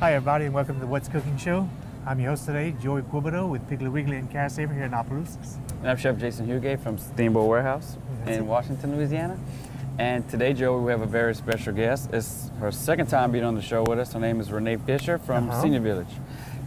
Hi everybody and welcome to the What's Cooking Show. I'm your host today, Joey Quibido with Piggly Wiggly and Carrot Saver here in Opelousas. And I'm Chef Jason Hugay from Steamboat Warehouse in Washington, Louisiana. And today, Joey, we have a very special guest. It's her second time being on the show with us. Her name is Renae Fisher from Senior Village.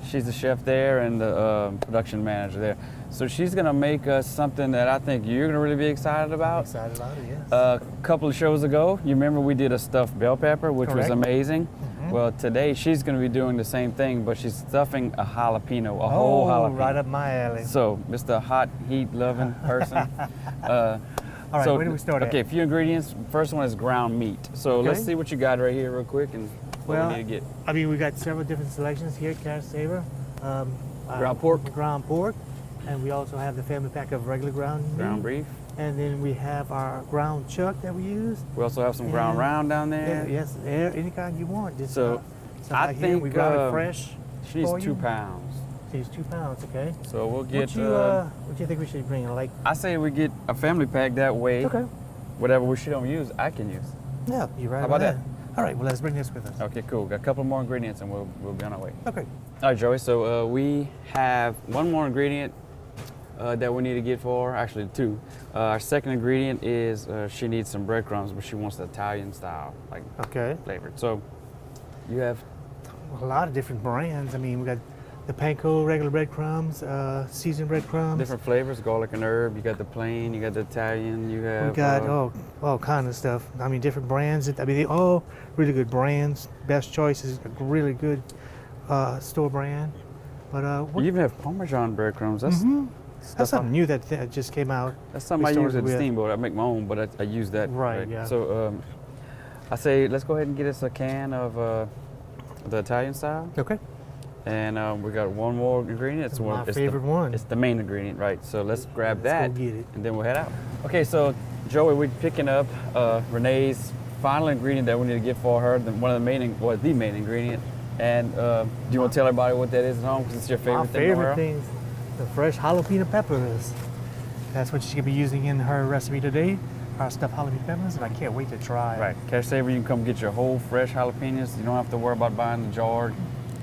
She's the chef there and the production manager there. So she's gonna make us something that I think you're gonna really be excited about. Excited about it, yes. A couple of shows ago, you remember we did a stuffed bell pepper, which was amazing. Well, today she's going to be doing the same thing, but she's stuffing a jalapeno, a whole jalapeno. Right up my alley. So, Mr. Hot Heat loving person. All right, where do we start Okay, at? a few ingredients. First one is ground meat. So let's see what you got right here real quick and what we need to get. I mean, we got several different selections here at Carrot Saver. Ground pork. Ground pork. And we also have the family pack of regular ground beef. And then we have our ground chuck that we use. We also have some ground round down there. Yes, any kind you want. Just, so I think we got it fresh. She needs 2 pounds. She needs 2 pounds, okay. So we'll get. What do you think we should bring? Like, I say we get a family pack that way. Okay. Whatever she don't use, I can use. Yeah, you're right. How about that? All right, well, let's bring this with us. Okay, cool. Got a couple more ingredients and we'll be on our way. Okay. All right, Joey. So we have one more ingredient that we need to get for her. Actually, 2. Our second ingredient is she needs some breadcrumbs, but she wants the Italian style, like flavored. So you have a lot of different brands. I mean, we got the panko regular breadcrumbs, seasoned breadcrumbs. Different flavors, garlic and herb. You got the plain, you got the Italian, you have. We got all kind of stuff. I mean, different brands. I mean, they all really good brands. Best choices, a really good store brand. But you even have Parmesan breadcrumbs. That's something new that just came out. That's something I use at the Steamboat. I make my own, but I use that. Right, yeah. So I say let's go ahead and get us a can of the Italian style. Okay. And we got one more ingredient. It's my favorite one. It's the main ingredient, right? So let's grab that, go get it. and then we'll head out. Okay, so Joey, we're picking up Renee's final ingredient that we need to get for her. The main ingredient. And do you want to tell everybody what that is at home? Because it's your favorite thing. My favorite thing. The fresh jalapeno peppers. That's what she's gonna be using in her recipe today. Our stuffed jalapeno peppers, and I can't wait to try. Right, Cash Saver, you can come get your whole fresh jalapenos. You don't have to worry about buying the jarred,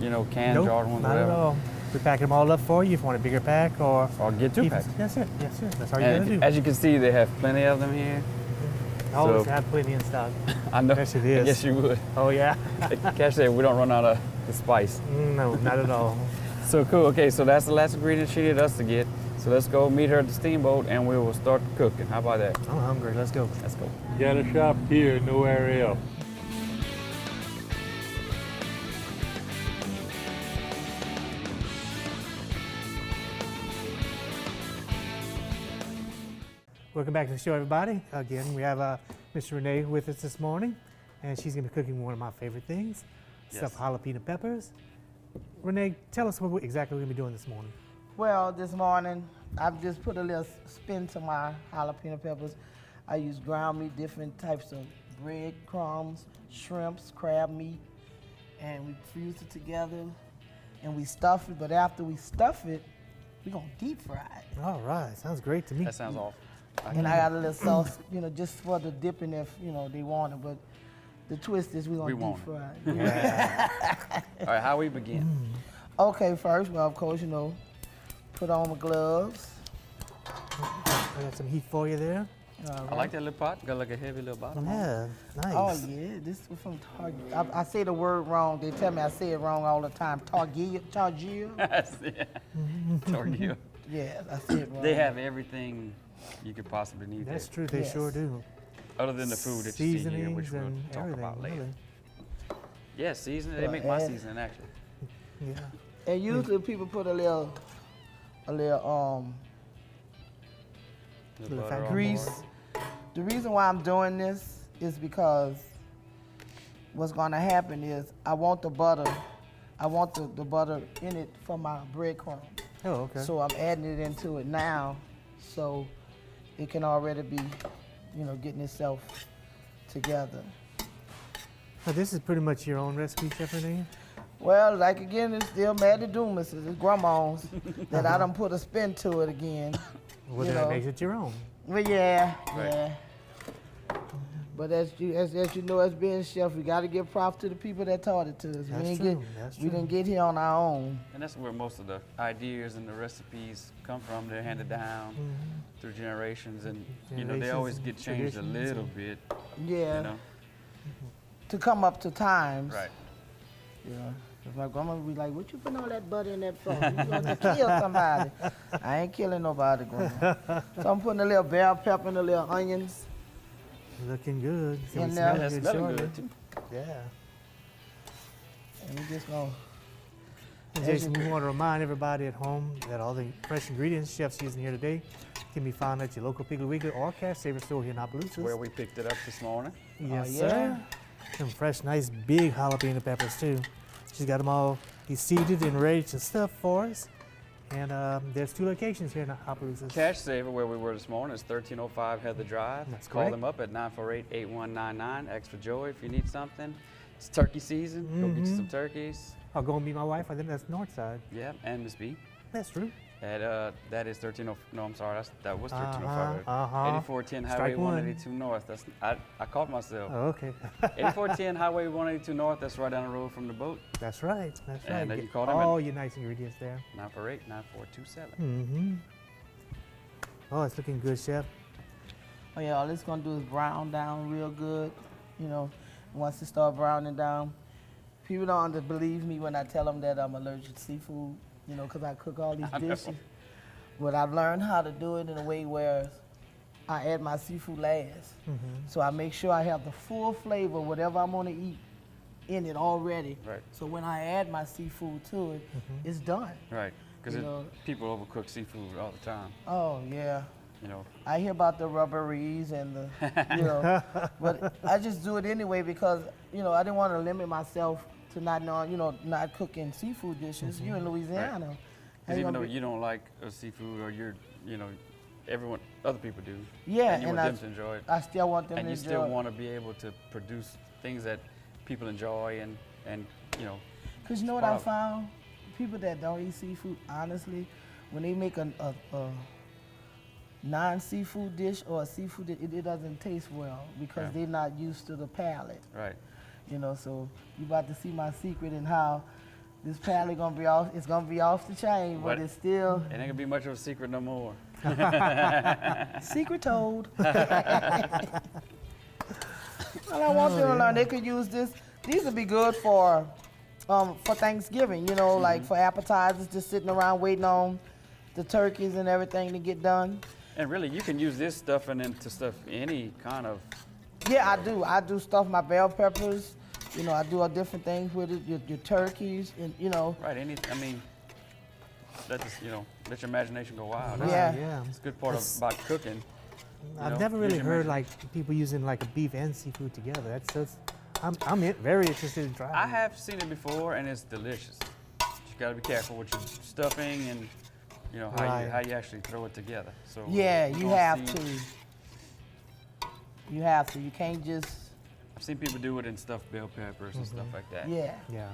canned jarred ones. Not at all. We pack them all up for you if you want a bigger pack or get 2 packs. That's it. Yes, sir. That's all you gotta do. As you can see, they have plenty of them here. Always have plenty in stock. I know. Yes, it is. Yes, you would. Oh yeah. Cash Saver, we don't run out of the spice. No, not at all. So cool. Okay, so that's the last ingredient she needed us to get. So let's go meet her at the Steamboat and we will start cooking. How about that? I'm hungry. Let's go. Let's go. You gotta shop here, nowhere else. Welcome back to the show, everybody. Again, we have Miss Renae with us this morning, and she's gonna be cooking one of my favorite things, stuffed jalapeno peppers. Renae, tell us what exactly we're gonna be doing this morning. Well, this morning, I've just put a little spin to my jalapeno peppers. I use ground meat, different types of bread, crumbs, shrimps, crab meat, and we fuse it together and we stuff it. But after we stuff it, we're gonna deep fry it. All right, sounds great to me. That sounds awesome. And I got a little sauce, just for the dipping if, they want it. But the twist is we're gonna deep fry it. Yeah. All right, how we begin? Okay, first, well, of course, put on my gloves. I got some heat for you there. I like that little pot. Got like a heavy little bottom. Yeah, nice. Oh yeah, this was from Target. I say the word wrong. They tell me I say it wrong all the time. Target. Tortilla. Yeah, I say it wrong. They have everything you could possibly need. That's there. true. They sure do. Other than the food that you see here, which Seasonings we'll and talk everything, about later. really. Yeah, seasoning. They make my seasoning actually. Yeah. And usually people put a little Butter on grease. board. The reason why I'm doing this is because what's gonna happen is I want the butter in it for my breadcrumbs. Oh, okay. So I'm adding it into it now, so it can already be, getting itself together. Now, this is pretty much your own recipe, Chef Renae? Well, like again, it's still Maddie Dumas, it's grandma's that I done put a spin to it again. Well, then that makes it your own. Well, yeah, Right. yeah. But as you know, as being chef, we got to give props to the people that taught it to us. That's true. That's We true. didn't get here on our own. And that's where most of the ideas and the recipes come from. They're handed down through generations, and you know they Generations always and get changed a traditions little and- bit. Yeah. You know, To come up to times. right? Yeah. If my grandma would be like, "What you putting all that butter in that for? You gonna kill somebody?" I ain't killing nobody, grandma. So I'm putting a little bell pepper and a little onions. Looking good. It's gonna And, smell That's good smelling shortly. good too. Yeah. And we just gonna. And Jason, we want to remind everybody at home that all the fresh ingredients chef's using here today can be found at your local Piggly Wiggly or Cash Saver store here in Opelousas. Where we picked it up this morning. Yes, yeah. sir. Some fresh, nice, big jalapeno peppers too. She's got them all seeded and ready to stuff for us. And there's 2 locations here in Opelousas. Cash Saver, where we were this morning, is 1305 Heather Drive. That's Call correct. them up at 948-8199. Ask for Joey if you need something. It's turkey season. Go get you some turkeys. I'll go and meet my wife. I think that's north side. Yeah, and Miss B. That's true. At, that is 1305. No, I'm sorry. That was 1305. Uh-huh. 8410 Highway Strike one. 182 North. That's I caught myself. Oh, okay. 8410 Highway 182 North. That's right down the road from the boat. That's right. That's right. And you Get call them all your nice ingredients there. 948-9427. Mm-hmm. Oh, it's looking good, chef. Oh yeah, all it's gonna do is brown down real good. You know, once it start browning down, people don't believe me when I tell them that I'm allergic to seafood. You know, 'cause I cook all these I know. dishes. But I've learned how to do it in a way where I add my seafood last. So I make sure I have the full flavor, whatever I'm gonna eat, in it already. Right. So when I add my seafood to it, it's done. Right. Because You know- people overcook seafood all the time. Oh yeah. You know. I hear about the rubberies and the, you know, but I just do it anyway because, you know, I didn't want to limit myself to not knowing, you know, not cooking seafood dishes. You in Louisiana. How Because you even gonna though be- you don't like seafood, or you know, other people do. Yeah, and you and want them to enjoy it. I still want them And to you enjoy still it. want to be able to produce things that people enjoy and you know. Because you know what I Wow. found? People that don't eat seafood, honestly, when they make a non-seafood dish or a seafood dish, it doesn't taste well because Yeah. they're not used to the palate. Right. You know, so you about to see my secret in how this palate gonna be off. It's gonna be off the chain, but What? it's still It ain't gonna be much of a secret no more. secret told. And I want them to learn they could use this. These would be good for Thanksgiving. You know, like for appetizers, just sitting around waiting on the turkeys and everything to get done. And really, you can use this stuffing into stuff any kind of. Yeah, I do. I do stuff my bell peppers. You know, I do all different things with it. Your turkeys, and you know. Right. I mean, let your imagination go wild. Right, Yeah. yeah. It's a good part about cooking. I've know, never really use your heard imagination. like people using like a beef and seafood together. I'm very interested in trying. I have seen it before, and it's delicious. You gotta be careful with your stuffing and you know Right. how you actually throw it together. So Yeah, you're you gonna have see- to. You have to. You can't just. I've seen people do it in stuffed bell peppers and stuff like that. Yeah. Yeah.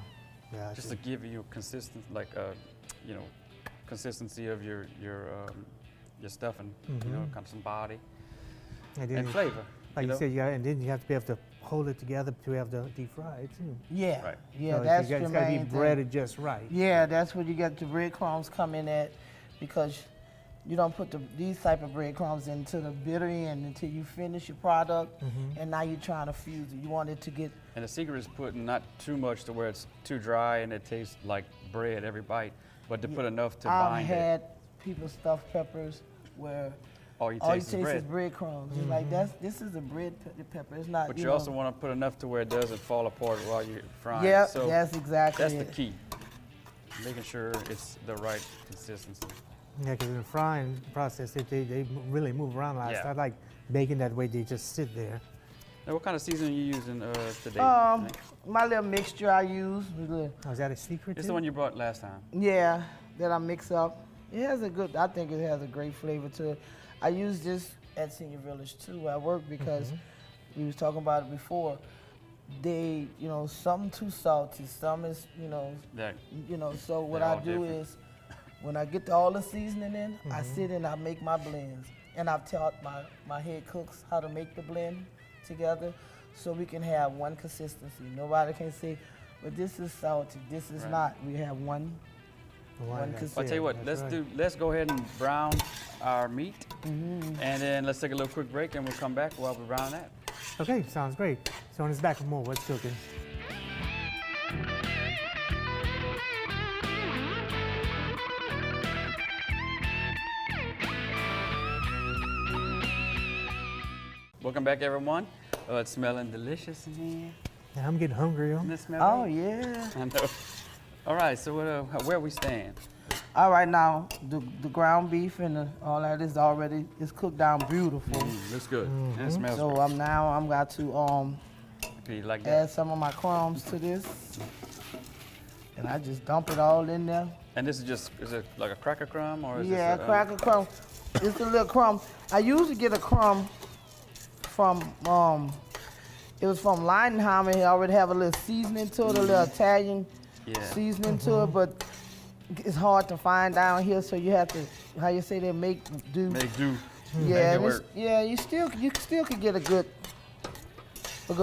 Yeah. I Just see. to give you consistent, like consistency of your stuffing. You know, kind of some body and then, and flavor. like you know? said, and then you have to be able to hold it together to have the deep fry it too. Yeah. Right. Yeah, So that's it's your got to be main thing. breaded just right. Yeah, that's where you get the breadcrumbs come in at, because you don't put these type of breadcrumbs into the bitter end until you finish your product, and now you're trying to fuse it. You want it to get. And the secret is putting not too much to where it's too dry and it tastes like bread every bite, but to put enough to I've bind it. had people stuff peppers where All you all you taste taste is bread. is breadcrumbs. You're like, this is a bread pepper. It's not. But you know. also want to put enough to where it doesn't fall apart while you're frying. Yeah, So that's exactly that's it. the key. Making sure it's the right consistency. Yeah, because in the frying process, they really move around a lot. It's Yeah. not like bacon that way, they just sit there. Now, what kind of seasoning are you using today? My little mixture I use, Oh, is that a secret? It's too? the one you brought last time. yeah, that I mix up. It has I think it has a great flavor to it. I use this at Senior Village too at work because we was talking about it before. They, some too salty, some is, That so what They're I all do different. is when I get all the seasoning in, I sit and I make my blends. And I've taught my head cooks how to make the blend together so we can have one consistency. Nobody can say, well, this is salty, this is not. We have one consistency. I'll tell you what, let's go ahead and brown our meat, and then let's take a little quick break and we'll come back while we brown that. Okay, sounds great. So on his back with more What's Cooking. Welcome back, everyone. It's smelling delicious in here. Yeah, I'm getting hungry. Doesn't it smell Oh, right? yeah. I know. All right, so where we stand? All right, now, the ground beef and all that is already, it's cooked down beautiful. Looks good. And it smells So good. I'm got to Okay, you like that? add some of my crumbs to this. And I just dump it all in there. And this is it like a cracker crumb or is Yeah, this cracker crumb. It's a little crumb. I usually get a crumb from, it was from Leidenheimer. He already have a little seasoning to it, a little Italian seasoning to it, but it's hard to find down here, so you have to, how you say they make do. Make do. Yeah, Make it and work. you still could get a good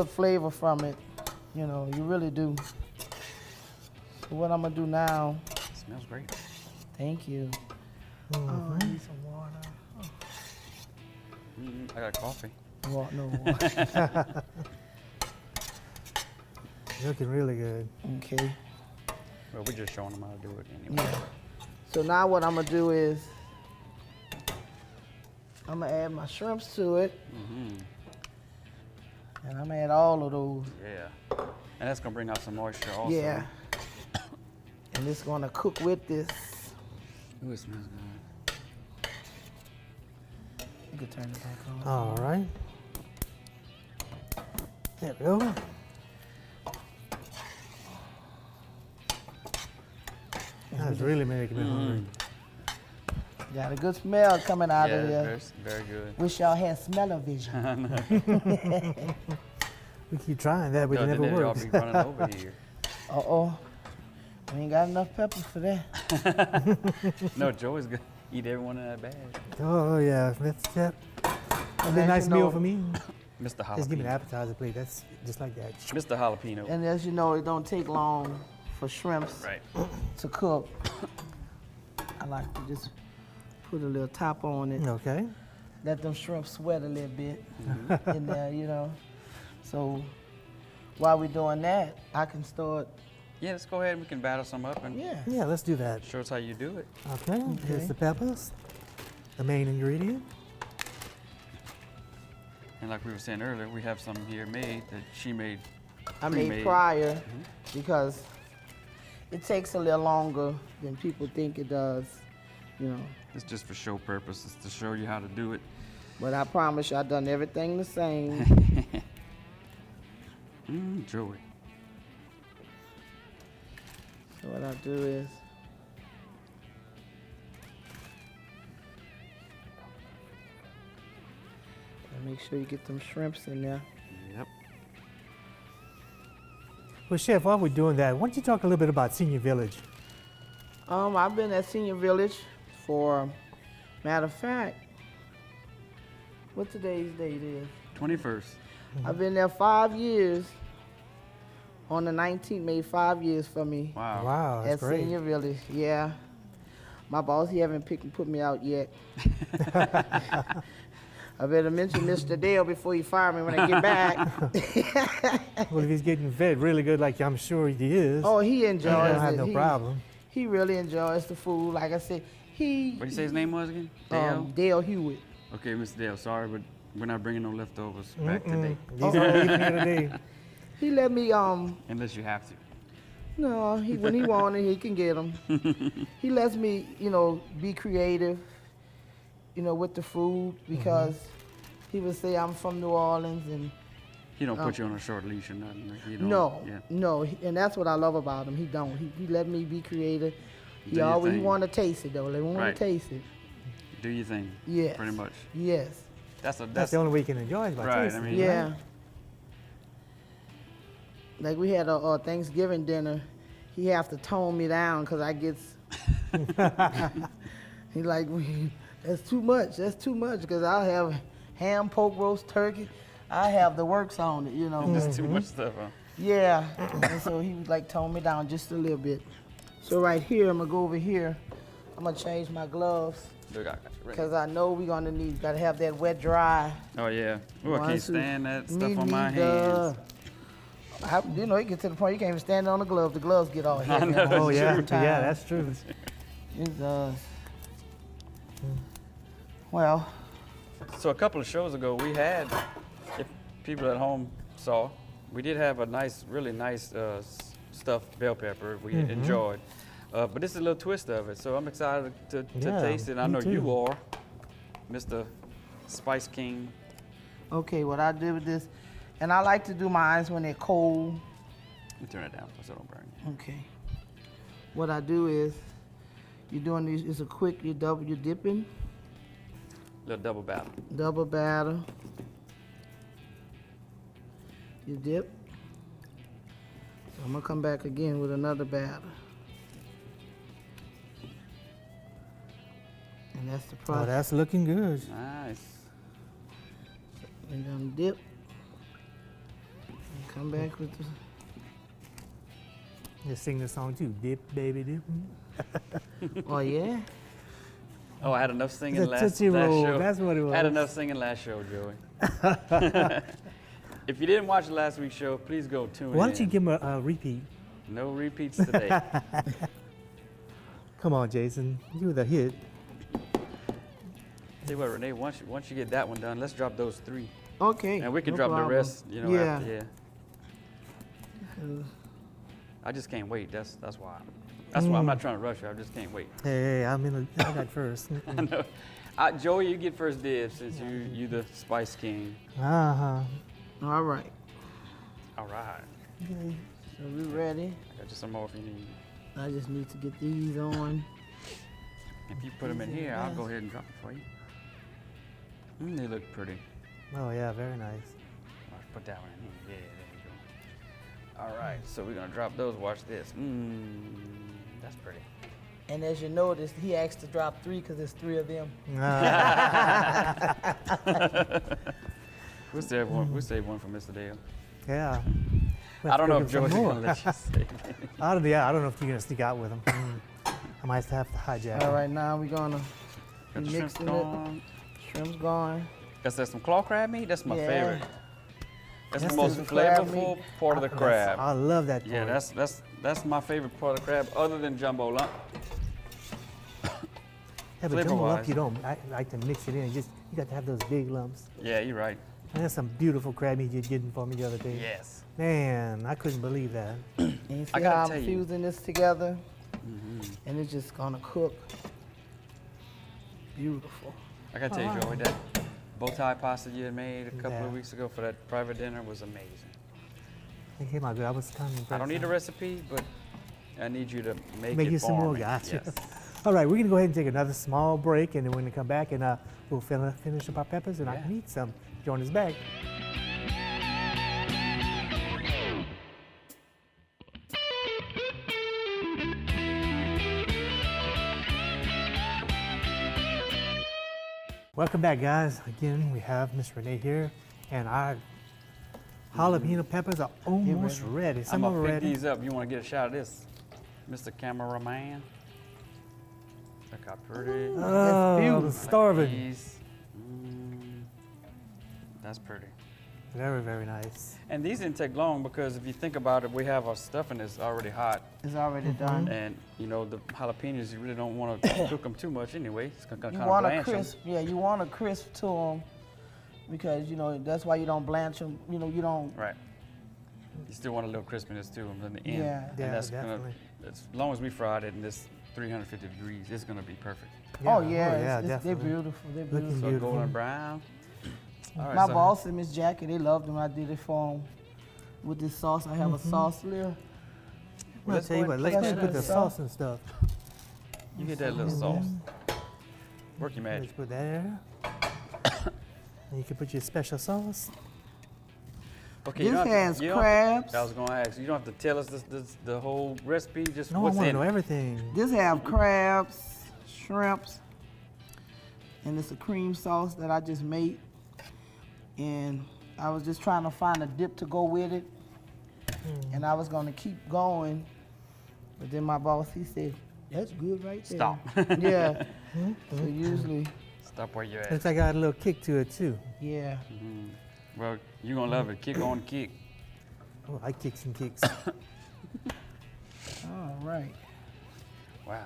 flavor from it. You know, you really do. So what I'm gonna do now? Smells great. Thank you. Oh, I need some water. I got coffee. No water. Looking really good. Okay. Well, we're just showing them how to do it anyway. Yeah. So now what I'm gonna do is I'm gonna add my shrimps to it, and I'm gonna add all of those. Yeah. And that's gonna bring out some moisture also. Yeah. And it's gonna cook with this. Ooh, it smells good. You can turn it back on. All right. There we go. That's really making me hungry. Got a good smell coming out of Yeah, here. very good. Wish y'all had smell-o-vision. We keep trying that, but it Then never y'all works. be running over here. Uh-oh. We ain't got enough pepper for that. No, Joey's gonna eat everyone in that bag. Oh, yeah. That's that. And A as nice you meal know- for me. Mr. Jalapeno. Just give me an appetizer plate. That's just like that. Mr. Jalapeno. And as you know, it don't take long for shrimps Right. to cook. I like to just put a little top on it. Okay. Let them shrimp sweat a little bit in there, you know. So while we're doing that, I can start, Yeah, let's go ahead and we can batter some up and yeah. Yeah, let's do that. show us how you do it. Okay. Here's the peppers, the main ingredient. And like we were saying earlier, we have some here made that she made. I made pre-made. prior because it takes a little longer than people think it does, you know. It's just for show purposes to show you how to do it. But I promise you, I done everything the same. Joey. So what I do is, make sure you get them shrimps in there. Yep. Well, Chef, while we're doing that, why don't you talk a little bit about Senior Village? I've been at Senior Village for, matter of fact, what today's date is? 21st. I've been there 5 years. On the 19th, made 5 years for me. Wow. Wow, that's At great. Senior Village, yeah. My boss, he haven't put me out yet. I better mention Mr. Dale before he fire me when I get back. Well, if he's getting fed really good, like I'm sure he is, Oh, he I enjoys don't have it. no problem. He really enjoys the food. Like I said, What do you say his name was again? Dale? Dale Hewitt. Okay, Mr. Dale, sorry, but we're not bringing no leftovers back today. These are all eating here today. He let me, Unless you have to. no, when he wanted, he can get them. He lets me, be creative, with the food because he would say I'm from New Orleans and He don't put you on a short leash or nothing. Like, you don't, no, Yeah. no, and that's what I love about him. He don't. He let me be creative. He Do your always thing. want to taste it though. They want Right. to taste it. Do your thing. Yes. Pretty much. Yes. That's That's the only way you can enjoy it by Right, tasting I it, mean- Yeah. Like we had a Thanksgiving dinner. He have to tone me down because I gets. He like, that's too much. That's too much because I'll have ham, pork roast, turkey. I have the works on it, you know. There's too much stuff, huh? Yeah, and so he was like toned me down just a little bit. So right here, I'm gonna go over here. I'm gonna change my gloves Look, I got you ready. because I know we're gonna gotta have that wet dry. Oh, yeah. Ooh, I One, can't two. stand that Me stuff on my neither. hands. You know, you get to the point you can't even stand on the gloves. The gloves get all heavy. know. Oh yeah, Sometimes. yeah, that's true. It does. Well, So a couple of shows ago, we had, if people at home saw, we did have a nice, really nice stuffed bell pepper we enjoyed. But this is a little twist of it, so I'm excited to Yeah, taste it. I me know too. you are, Mr. Spice King. okay, what I did with this, and I like to do mine when they're cold. Let me turn it down so it don't burn. Okay. What I do is, you're doing these, it's a quick, you're dipping, Little double battle. double batter. You dip. I'm gonna come back again with another batter. And that's the Oh, process. that's looking good. Nice. And then dip. And come back with the, Just sing the song too. Dip, baby, dip. oh yeah? Oh, I had enough singing It's a last Tootsie Roll, show. that's what it Had was. enough singing last show, Joey. If you didn't watch last week's show, please go tune in. Why don't you give him a repeat? No repeats today. Come on, Jason. You were the hit. Tell you what, Renee, once you get that one done, let's drop those 3. Okay. And we can no drop problem. the rest, you know, Yeah. after, yeah. I just can't wait. That's why. That's why I'm not trying to rush you. I just can't wait. Hey, I got first. I know. Joey, you get first dibs since you the Spice King. Uh-huh. All right. All right. Okay. So we ready? I got you some more if you need. I just need to get these on. If you put them in here, I'll go ahead and drop them for you. They look pretty. Oh yeah, very nice. I'll put that one in here. Yeah, there you go. All right, so we're gonna drop those. Watch this. That's pretty. And as you notice, he asked to drop 3 because there's 3 of them. We'll save one. We'll save one for Mr. Dale. Yeah. I don't know if Joey's Joey's gonna let you save it. I don't know if you're gonna sneak out with him. I might have to hijack All him. right, now we're gonna Got be the shrimps mixing it. gone. Shrimp's gone. Is that some claw crab meat? That's my Yeah. favorite. That's That's the most the crab flavorful meat. part of the crab. I love that. Yeah, part. that's my favorite part of the crab, other than jumbo lump. Yeah, but jumbo lump, flavor-wise. you don't. I like to mix it in. You got to have those big lumps. Yeah, you're right. And that's some beautiful crab meat you're getting for me the other day. Yes. Man, I couldn't believe that. And you see I gotta how tell I'm you. fusing this together? And it's just gonna cook. Beautiful. I gotta tell you, Joey, that bow tie pasta you had made a couple Yeah. of weeks ago for that private dinner was amazing. It came out good. I was kind of impressed. I don't need a recipe, but I need you to make Make it you for some more, me. gotcha. Yes. All right, we're gonna go ahead and take another small break, and then we're gonna come back and we'll finish up our peppers, and I Yeah. can eat some. Join us back. Welcome back, guys. Again, we have Miss Renee here, and our jalapeno peppers are almost ready. I'm Some of them gonna are pick ready. these up. You wanna get a shot of this, Mr. Cameraman? Look how pretty. Oh, beautiful. starving. These. That's pretty. Very, very nice. And these didn't take long because if you think about it, we have our stuffing that's already hot. It's already done. And you know, the jalapenos, you really don't want to cook them too much anyway. It's gonna kind You of want a blanch 'em. crisp, yeah, you want a crisp to them because, you know, that's why you don't blanch them. You know, you don't, Right. You still want a little crispiness to them in the end. Yeah. And Yeah, that's definitely. as long as we fried it in this 350 degrees, it's gonna be perfect. oh yeah, they're definitely. beautiful, they're Looking beautiful. So Beautiful. golden brown. All right, My so boss and Miss Jackie, they loved them. I did it for them with this sauce. I have a sauce there. well, I'll let's tell go you ahead what, and let's go place ahead and put that the in. sauce and stuff. You get that little sauce. Work your Let's magic. put that there. And you can put your special sauce. Okay, This you don't have has to, you don't crabs. I was gonna ask. You don't have to tell us the whole recipe. Just No, I what's want to in know it. everything. This have crabs, shrimps, and it's a cream sauce that I just made. And I was just trying to find a dip to go with it. And I was going to keep going. But then my boss, he said, that's good right there. Stop. Yeah. So usually, Stop where you're at. Looks like I got a little kick to it too. yeah. Well, you're going to love it. Kick on kick. Oh, I kicks and kicks. All right. Wow.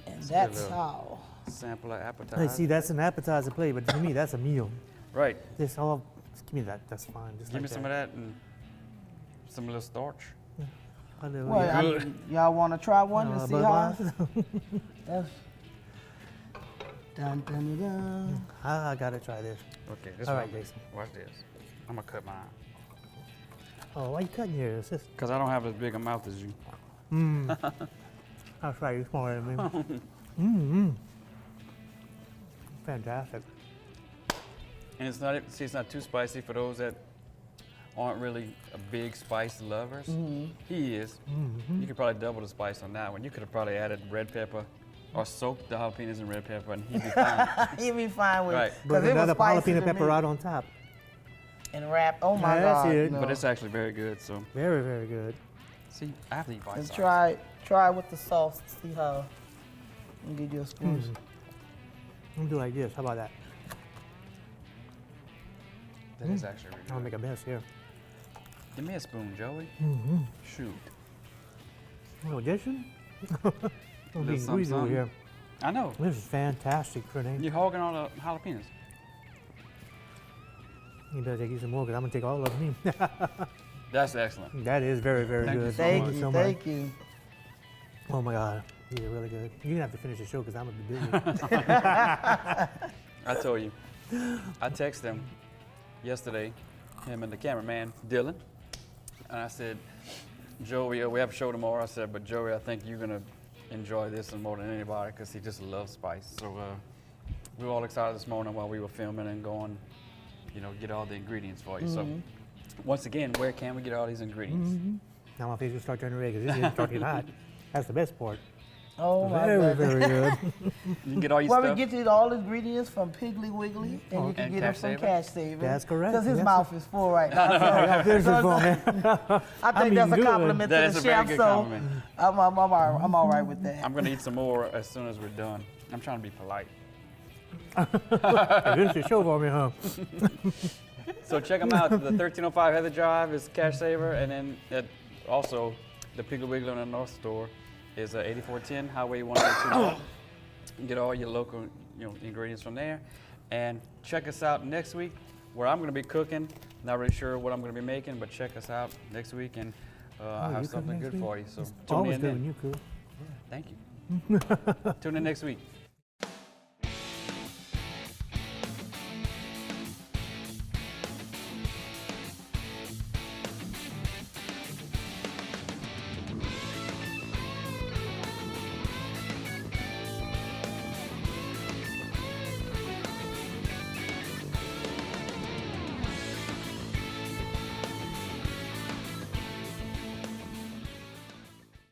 And That's that's good, how. Sample of appetizer. Hey, see, that's an appetizer plate, but to me, that's a meal. Right. Just give me that. That's fine. Just Give me like some of that and some little starch. A little, Well, yeah. y'all want to try one to see how? Budweiser? That's, dun, dun, dun, dun. I gotta try this. Okay, this All one. right, Jason. Watch this. I'm going to cut mine. Oh, why you cutting yours? Because I don't have as big a mouth as you. I'll try you smaller than me. Fantastic. And it's not too spicy for those that aren't really a big spice lovers. He is. You could probably double the spice on that one. You could have probably added red pepper or soaked the jalapenos in red pepper and he'd be fine. He'd be fine with Right. it. But 'Cause it was another spicy jalapeno to pepper me. right on top. And wrap. Oh my That's God. it. No. But it's actually very good, so Very, very good. see, I have to eat bite And size. try with the sauce to see how. And get you a spoon. I'm gonna do like this. How about that? That is actually really I'll good. make a mess here. Give me a spoon, Joey. Shoot. No addition? I'm Little being something, greasy over something. here. I know. This is fantastic, Renae. You're hogging all the jalapenos. You better take you some more because I'm gonna take all of me. That's excellent. That is very, very Thank you good. so Thank much. you, so much. thank you. Oh my God, these are really good. You're gonna have to finish the show because I'm gonna be busy. I told you. I texted him yesterday, him and the cameraman, Dylan, and I said, Joey, we have a show tomorrow. I said, but Joey, I think you're gonna enjoy this one more than anybody because he just loves spice. So we were all excited this morning while we were filming and going, get all the ingredients for you. So once again, where can we get all these ingredients? Now my face will start turning red because this is starting hot. That's the best part. Oh my Very, God. very good. You can get all your Well, we stuff. get you all the ingredients from Piggly Wiggly, and you can And get them Cash from Saver? Cash Saver. That's correct. Because his Yes. mouth is full right now. This is So- for me. I think I'm that's a eating compliment That to is the a very chef, good so compliment. I'm all right with that. I'm gonna eat some more as soon as we're done. I'm trying to be polite. Hey, this is a show for me, huh? So check them out. The 1305 Heather Drive is Cash Saver, and then also the Piggly Wiggly on the North Store is 8410 Highway 182 North. You can get all your local ingredients from there. And check us out next week where I'm going to be cooking. Not really sure what I'm going to be making, but check us out next week, and I'll you have cook something next good week? for you. So It's tune always in good then. when you cook. Thank you. Tune in next week.